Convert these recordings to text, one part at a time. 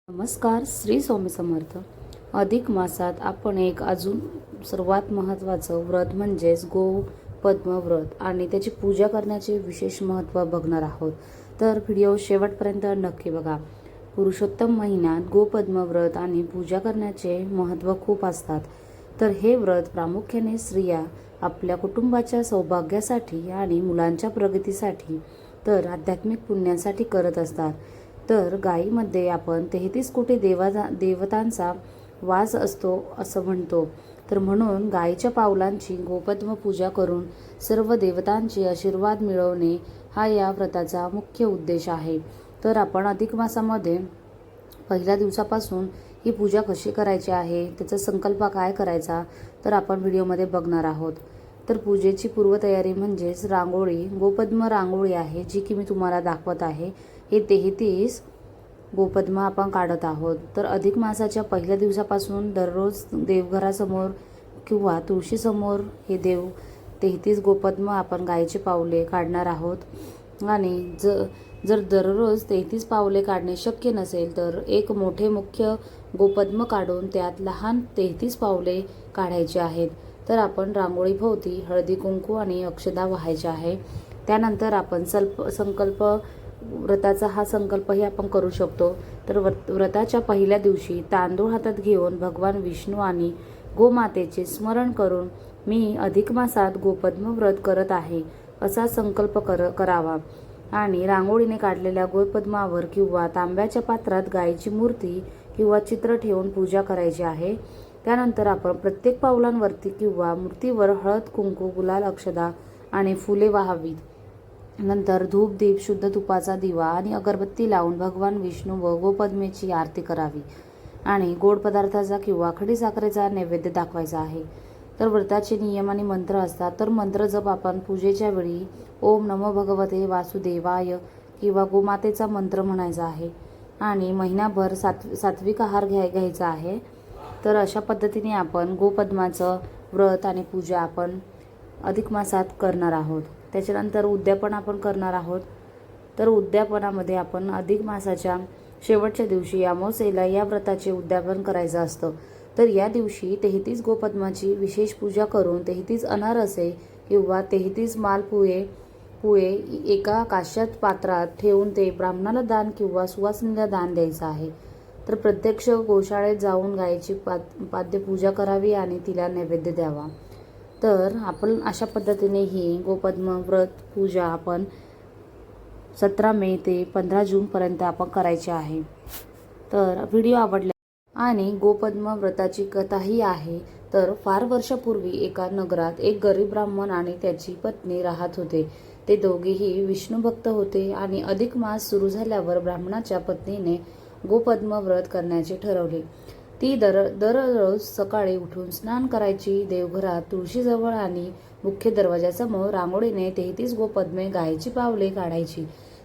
नमस्कार. श्री स्वामी समर्थ. अधिक मासात आपण एक अजून सर्वात महत्त्वाचं व्रत म्हणजेच गोपद्म व्रत आणि त्याची पूजा करण्याचे विशेष महत्त्व बघणार आहोत. तर व्हिडिओ शेवटपर्यंत नक्की बघा. पुरुषोत्तम महिन्यात गोपद्म व्रत आणि पूजा करण्याचे महत्त्व खूप असतात. तर हे व्रत प्रामुख्याने स्त्रिया आपल्या कुटुंबाच्या सौभाग्यासाठी आणि मुलांच्या प्रगतीसाठी तर आध्यात्मिक पुण्यासाठी करत असतात. तर गायीमध्ये आपण 33 कोटी देवतांचा वास असतो असं म्हणतो. तर म्हणून गायीच्या पावलांची गोपद्म पूजा करून सर्व देवतांचे आशीर्वाद मिळवणे हा या व्रताचा मुख्य उद्देश आहे. तर आपण अधिक मासामध्ये पहिल्या दिवसापासून ही पूजा कशी करायची आहे, त्याचा संकल्प काय करायचा, तर आपण व्हिडिओमध्ये बघणार आहोत. तर पूजेची पूर्वतयारी म्हणजेच रांगोळी, गोपद्म रांगोळी आहे जी की मी तुम्हाला दाखवत आहे. हे 33 गोपद्म आपण काढत आहोत. तर अधिक मासाच्या पहिल्या दिवसापासून दररोज देवघरासमोर किंवा तुळशीसमोर हे 33 गोपद्म आपण गायीचे पावले काढणार आहोत. आणि जर दररोज 33 पावले काढणे शक्य नसेल तर एक मोठे मुख्य गोपद्म काढून त्यात लहान 33 पावले काढायचे आहेत. तर आपण रांगोळीभोवती हळदी कुंकू आणि अक्षदा वाहायचे आहे. त्यानंतर आपण संकल्प व्रताचा हा संकल्पही आपण करू शकतो. तर व्रताच्या पहिल्या दिवशी तांदूळ हातात घेऊन भगवान विष्णू आणि गोमातेचे स्मरण करून मी अधिक मासात गोपद्म व्रत करत आहे असा संकल्प करावा. आणि रांगोळीने काढलेल्या गोपद्मावर किंवा तांब्याच्या पात्रात गायीची मूर्ती किंवा चित्र ठेवून पूजा करायची आहे. त्यानंतर आपण प्रत्येक पावलांवरती किंवा मूर्तीवर हळद कुंकू, गुलाल, अक्षदा आणि फुले वाहावीत. नंतर धूप, दीप, शुद्ध तुपाचा दिवा आणि अगरबत्ती लावून भगवान विष्णू व गोपद्मेची आरती करावी आणि गोड पदार्थाचा किंवा खडीसाखरेचा नैवेद्य दाखवायचा आहे. तर व्रताचे नियम आणि मंत्र असतात. तर मंत्र जप आपण पूजेच्या वेळी ओम नमो भगवते वासुदेवाय किंवा गोमातेचा मंत्र म्हणायचा आहे. आणि महिनाभर सात्विक आहार घ्यायचा आहे. तर अशा पद्धतीने आपण गोपद्माचं व्रत आणि पूजा आपण अधिक मासात करणार आहोत. त्याच्यानंतर उद्यापन आपण करणार आहोत. तर उद्यापनामध्ये आपण अधिक मासाच्या शेवटच्या दिवशी अमावास्येला या व्रताचे उद्यापन करायचं असतं. तर या दिवशी 33 गोपद्माची विशेष पूजा करून 33 अनारसे किंवा 33 मालपुळे एका काश्यात पात्रात ठेवून ते ब्राह्मणाला दान किंवा सुवासिनीला दान द्यायचं आहे. तर प्रत्यक्ष गोशाळेत जाऊन गायीची पाद्य पूजा करावी आणि तिला नैवेद्य द्यावा. तर आपण अशा पद्धतीने ही गोपद्म व्रत पूजा आपण 17 मे ते 15 जूनपर्यंत आपण करायची आहे. तर व्हिडिओ आवडला आणि गोपद्म व्रताची कथाही आहे. तर फार वर्षापूर्वी एका नगरात एक गरीब ब्राह्मण आणि त्याची पत्नी राहत होते. ते दोघेही विष्णुभक्त होते आणि अधिक मास सुरू झाल्यावर ब्राह्मणाच्या पत्नीने गोपद्म व्रत करण्याचे ठरवले. ती दररोज सकाळी उठून स्नान करायची, देवघरात तुळशीजवळ आणि मुख्य दरवाजासमोर रांगोळीने 33 गोपद्मे गायीची पावले काढायची.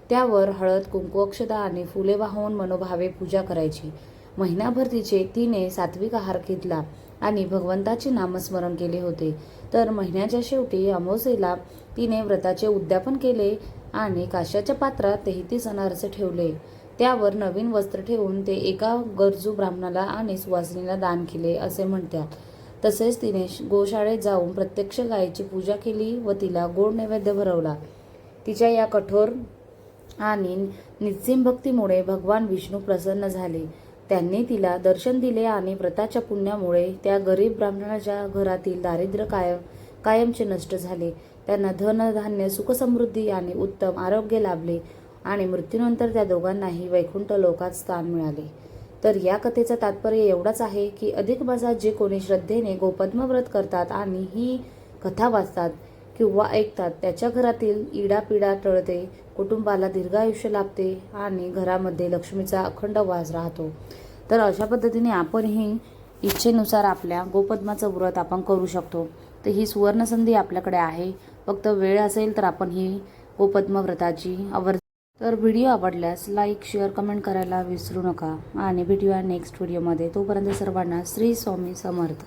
त्यावर हळद कुंकू, अक्षदा आणि फुले वाहून मनोभावे पूजा करायची. महिनाभर तिने सात्विक आहार घेतला आणि भगवंताचे नामस्मरण केले होते. तर महिन्याच्या शेवटी अमावास्येला तिने व्रताचे उद्यापन केले आणि काश्याच्या पात्रात 33 अनारसे ठेवले. त्यावर नवीन वस्त्र ठेवून ते एका गरजू ब्राह्मणाला आणि सुवासिनीला दान केले असे म्हणतात. तसेच तिने गोशाळेत जाऊन प्रत्यक्ष गायीची पूजा केली व तिला गोड नैवेद्य भरवला. तिच्या या कठोर आणि निस्सीम भक्तीमुळे भगवान विष्णू प्रसन्न झाले. त्यांनी तिला दर्शन दिले आणि व्रताच्या पुण्यामुळे त्या गरीब ब्राह्मणाच्या घरातील दारिद्र्य कायमचे नष्ट झाले. त्यांना धन, धान्य, सुखसमृद्धी आणि उत्तम आरोग्य लाभले आणि मृत्यूनंतर त्या दोघांनाही वैकुंठ लोकात स्थान मिळाले. तर या कथेचं तात्पर्य एवढाच आहे की अधिक मासात जे कोणी श्रद्धेने गोपद्म व्रत करतात आणि ही कथा वाचतात किंवा ऐकतात त्याच्या घरातील इडापिडा टळते, कुटुंबाला दीर्घायुष्य लाभते आणि घरामध्ये लक्ष्मीचा अखंड वास राहतो. तर अशा पद्धतीने आपणही इच्छेनुसार आपल्या गोपद्माचं व्रत आपण करू शकतो. तर ही सुवर्णसंधी आपल्याकडे आहे. फक्त वेळ असेल तर आपण ही गोपद्म व्रताची तर व्हिडिओ आवडल्यास लाईक, शेअर, कमेंट करायला विसरू नका आणि भेटूया नेक्स्ट व्हिडिओमध्ये. तोपर्यंत सर्वांना श्री स्वामी समर्थ.